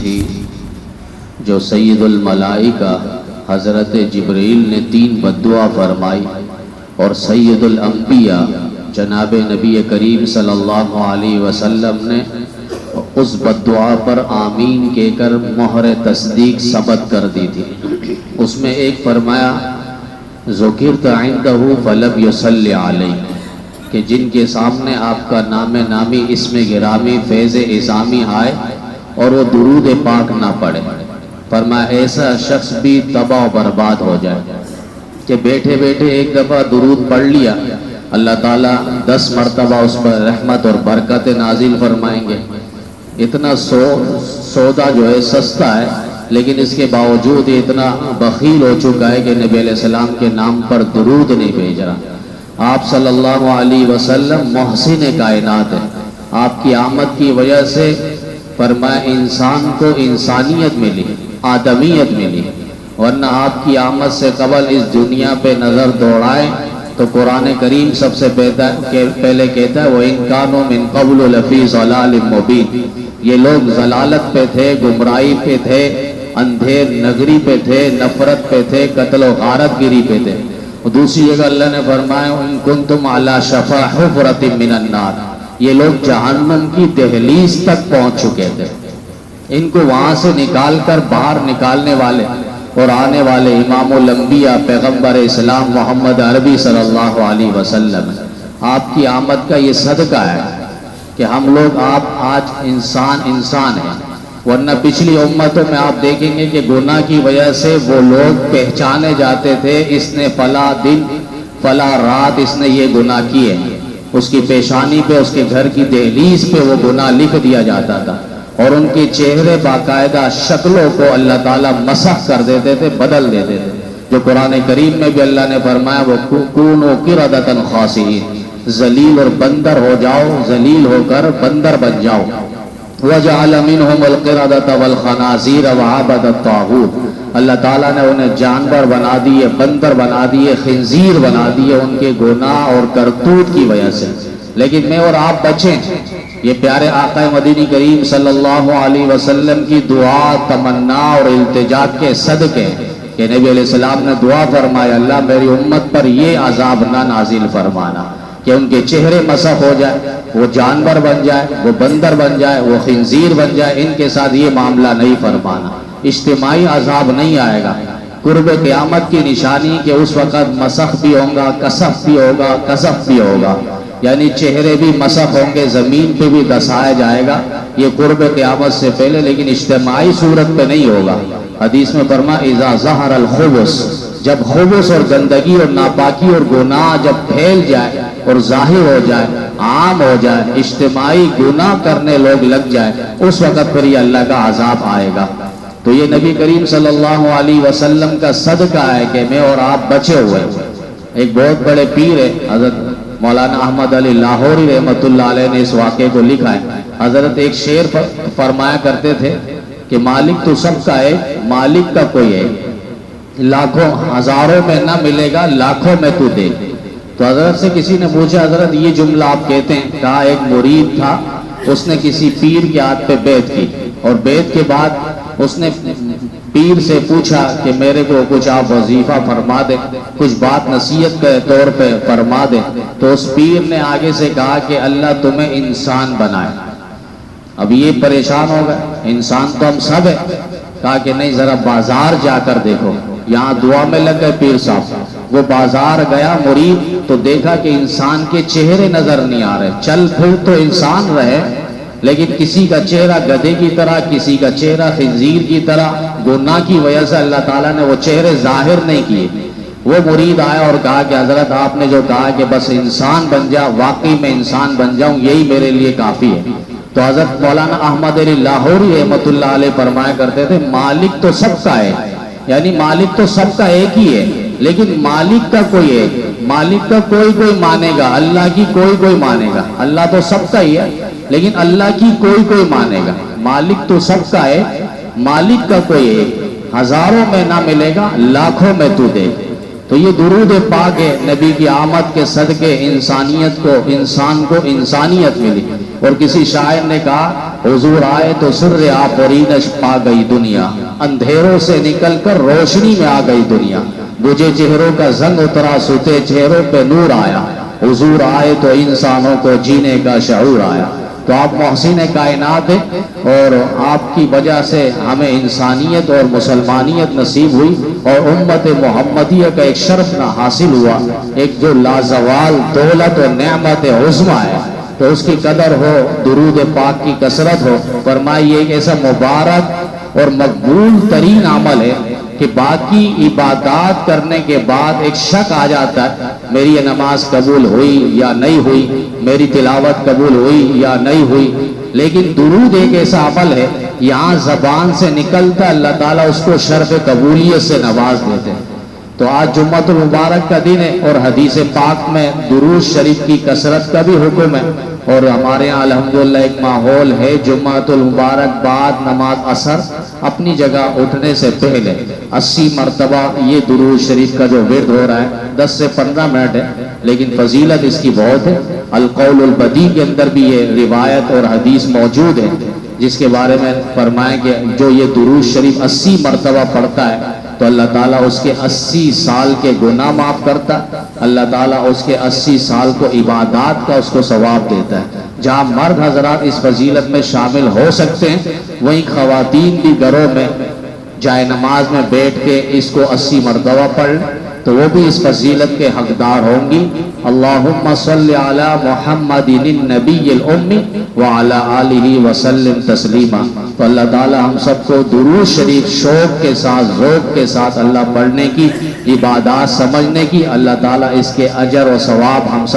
تھی جو سید الملائکہ حضرت جبریل نے 3 بددعا فرمائی اور سید الانبیاء جناب نبی کریم صلی اللہ علیہ وسلم نے اس بددعا پر آمین کہہ کر مہر تصدیق ثبت کر دی تھی۔ اس میں ایک فرمایا ذکرت عندہ فلم یصلی علیہ، کہ جن کے سامنے آپ کا نام نامی اسم گرامی فیض اعظامی آئے اور وہ درود پاک نہ پڑھے، فرمایا ایسا شخص بھی تباہ و برباد ہو جائے کہ بیٹھے بیٹھے ایک دفعہ درود پڑھ لیا، اللہ تعالیٰ 10 مرتبہ اس پر رحمت اور برکت نازل فرمائیں گے۔ اتنا سودا جو ہے سستا ہے، لیکن اس کے باوجود یہ اتنا بخیل ہو چکا ہے کہ نبی علیہ السلام کے نام پر درود نہیں بھیج رہا۔ آپ صلی اللہ علیہ وسلم محسن کائنات ہے، آپ کی آمد کی وجہ سے فرمایا انسان کو انسانیت ملی، آدمیت ملی، ورنہ آپ کی آمد سے قبل اس دنیا پہ نظر دوڑائیں تو قرآن کریم سب سے پہلے کہتا ہے وَإِن كَانُوا مِن قَبْلُ لَفِي ضَلَالٍ مُبِينٍ، یہ لوگ ضلالت پہ تھے، گمراہی پہ تھے، اندھیر نگری پہ تھے، نفرت پہ تھے، قتل و غارت گیری پہ تھے۔ اور دوسری جگہ اللہ نے فرمایا وَإِن كُنتُمْ عَلَى شَفَا حُفْرَةٍ مِّنَ النَّارِ، یہ لوگ جہنم کی دہلیز تک پہنچ چکے تھے، ان کو وہاں سے نکال کر باہر نکالنے والے اور آنے والے امام الانبیاء پیغمبر اسلام محمد عربی صلی اللہ علیہ وسلم، آپ کی آمد کا یہ صدقہ ہے کہ ہم لوگ آپ آج انسان ہیں، ورنہ پچھلی امتوں میں آپ دیکھیں گے کہ گناہ کی وجہ سے وہ لوگ پہچانے جاتے تھے اس نے فلاں دن فلاں رات اس نے یہ گناہ کیے، اس کی پیشانی پہ اس کے گھر کی دہلیز پہ وہ گناہ لکھ دیا جاتا تھا، اور ان کے چہرے باقاعدہ شکلوں کو اللہ تعالیٰ مسح کر دیتے تھے، بدل دیتے تھے، جو قرآن کریم میں بھی اللہ نے فرمایا وَكُونُوا قِرَدَةً خَاسِئِينَ، ذلیل اور بندر ہو جاؤ، ذلیل ہو کر بندر بن جاؤ۔ وَجَعَلَ مِنْهُمُ الْقِرَدَةَ وَالْخَنَازِيرَ وَعَبَدَ الطَّاغُوتَ، اللہ تعالیٰ نے انہیں جانور بنا دیے، بندر بنا دیے، خنزیر بنا دیے ان کے گناہ اور کرتوت کی وجہ سے۔ لیکن میں اور آپ بچیں، یہ پیارے آقا مدینی کریم صلی اللہ علیہ وسلم کی دعا، تمنا اور التجا کے صدقے کہ نبی علیہ السلام نے دعا فرمایا اللہ میری امت پر یہ عذاب نہ نازل فرمانا کہ ان کے چہرے مسخ ہو جائے، وہ جانور بن جائے، وہ بندر بن جائے، وہ خنزیر بن جائے، ان کے ساتھ یہ معاملہ نہیں فرمانا، اجتماعی عذاب نہیں آئے گا۔ قرب قیامت کی نشانی کہ اس وقت مسخ بھی ہوگا، کسف بھی ہوگا، کسف بھی ہوگا، یعنی چہرے بھی مسخ ہوں گے، زمین پہ بھی دسایا جائے گا، یہ قرب قیامت سے پہلے، لیکن اجتماعی صورت پہ نہیں ہوگا۔ حدیث میں فرمایا اذا ظہر الخبث، جب خبث اور گندگی اور ناپاکی اور گناہ جب پھیل جائے اور ظاہر ہو جائے، عام ہو جائے، اجتماعی گناہ کرنے لوگ لگ جائے، اس وقت پھر یہ اللہ کا عذاب آئے گا۔ تو یہ نبی کریم صلی اللہ علیہ وسلم کا صدقہ ہے کہ میں اور آپ بچے ہوئے۔ ایک بہت بڑے پیر ہے حضرت مولانا احمد علی لاہوری رحمۃ اللہ علیہ نے اس واقعے کو لکھا ہے۔ حضرت ایک شعر فرمایا کرتے تھے کہ مالک تو سب کا ہے، مالک کا کوئی ہے، لاکھوں ہزاروں میں نہ ملے گا، لاکھوں میں تو دے۔ تو حضرت سے کسی نے پوچھا حضرت یہ جملہ آپ کہتے ہیں؟ کہا ایک مرید تھا، اس نے کسی پیر کے ہاتھ پہ بیعت کی، اور بیعت کے بعد اس نے پیر سے پوچھا کہ میرے کو کچھ آپ وظیفہ فرما دیں، کچھ بات نصیحت کے طور پہ فرما دیں۔ تو اس پیر نے آگے سے کہا کہ اللہ تمہیں انسان بنائے۔ اب یہ پریشان ہو گئے، انسان تو ہم سب ہیں۔ کہا کہ نہیں، ذرا بازار جا کر دیکھو، یہاں دعا میں لگ گئے پیر صاحب۔ وہ بازار گیا مرید تو دیکھا کہ انسان کے چہرے نظر نہیں آ رہے، چل پھر تو انسان رہے، لیکن کسی کا چہرہ گدھے کی طرح، کسی کا چہرہ خنزیر کی طرح، گناہ کی وجہ سے اللہ تعالیٰ نے وہ چہرے ظاہر نہیں کیے۔ وہ مرید آیا اور کہا کہ حضرت آپ نے جو کہا کہ بس انسان بن جا، واقعی میں انسان بن جاؤں، یہی میرے لیے کافی ہے۔ تو حضرت مولانا احمد علی لاہوری رحمۃ اللہ علیہ فرمایا کرتے تھے مالک تو سب کا ہے، یعنی مالک تو سب کا ایک ہی ہے، لیکن مالک کا کوئی ہے، مالک کا کوئی مانے گا، اللہ کی کوئی مانے گا۔ اللہ تو سب کا ہی ہے لیکن اللہ کی کوئی مانے گا۔ مالک تو سب کا ہے، مالک کا کوئی ہے، ہزاروں میں نہ ملے گا، لاکھوں میں تو دے۔ تو یہ درود پاک ہے، نبی کی آمد کے صدقے انسان کو انسانیت ملی۔ اور کسی شاعر نے کہا حضور آئے تو سر آفرینش پا گئی دنیا، اندھیروں سے نکل کر روشنی میں آ گئی دنیا، بجھے چہروں کا زنگ اترا سوتے چہروں پہ نور آیا، حضور آئے تو انسانوں کو جینے کا شعور آیا۔ تو آپ محسن کائنات ہیں اور آپ کی وجہ سے ہمیں انسانیت اور مسلمانیت نصیب ہوئی اور امت محمدیہ کا ایک شرف نہ حاصل ہوا، ایک جو لازوال دولت و نعمت عظمیٰ ہے، تو اس کی قدر ہو، درود پاک کی کثرت ہو۔ فرمائیے ایک ایسا مبارک اور مقبول ترین عمل ہے کہ باقی عبادات کرنے کے بعد ایک شک آ جاتا ہے، میری یہ نماز قبول ہوئی یا نہیں ہوئی، میری تلاوت قبول ہوئی یا نہیں ہوئی۔ لیکن درود ایک ایسا عمل ہے، یہاں زبان سے نکلتا اللہ تعالیٰ اس کو شرف قبولیت سے نواز دیتے ہیں۔ تو آج جمعۃ المبارک کا دن ہے اور حدیث پاک میں درود شریف کی کثرت کا بھی حکم ہے، اور ہمارے یہاں الحمدللہ ایک ماحول ہے، جمعۃ المبارک بعد نماز عصر اپنی جگہ اٹھنے سے پہلے 80 مرتبہ یہ درود شریف کا جو ورد ہو رہا ہے، 10 سے 15 منٹ ہے، لیکن فضیلت اس کی بہت ہے۔ القول البدیع کے اندر بھی یہ روایت اور حدیث موجود ہے، جس کے بارے میں فرمائیں کہ جو یہ درود شریف 80 مرتبہ پڑھتا ہے تو اللہ تعالیٰ اس کے 80 سال کے گناہ معاف کرتا، اللہ تعالیٰ اس کے 80 سال کو عبادات کا اس کو ثواب دیتا ہے۔ جہاں مرد حضرات اس فضیلت میں شامل ہو سکتے ہیں، وہیں خواتین بھی گھروں میں جائے نماز میں بیٹھ کے اس کو 80 مرتبہ پڑھ تو وہ بھی اس فضیلت کے حقدار ہوں گی۔ اللہم صلی علی محمد النبی الامی وعلی آلہ وسلم تسلیما۔ تو اللہ تعالی ہم سب کو درود شریف شوق کے ساتھ، ذوق کے ساتھ اللہ پڑھنے کی، عبادات سمجھنے کی، اللہ تعالی اس کے اجر و ثواب ہم سب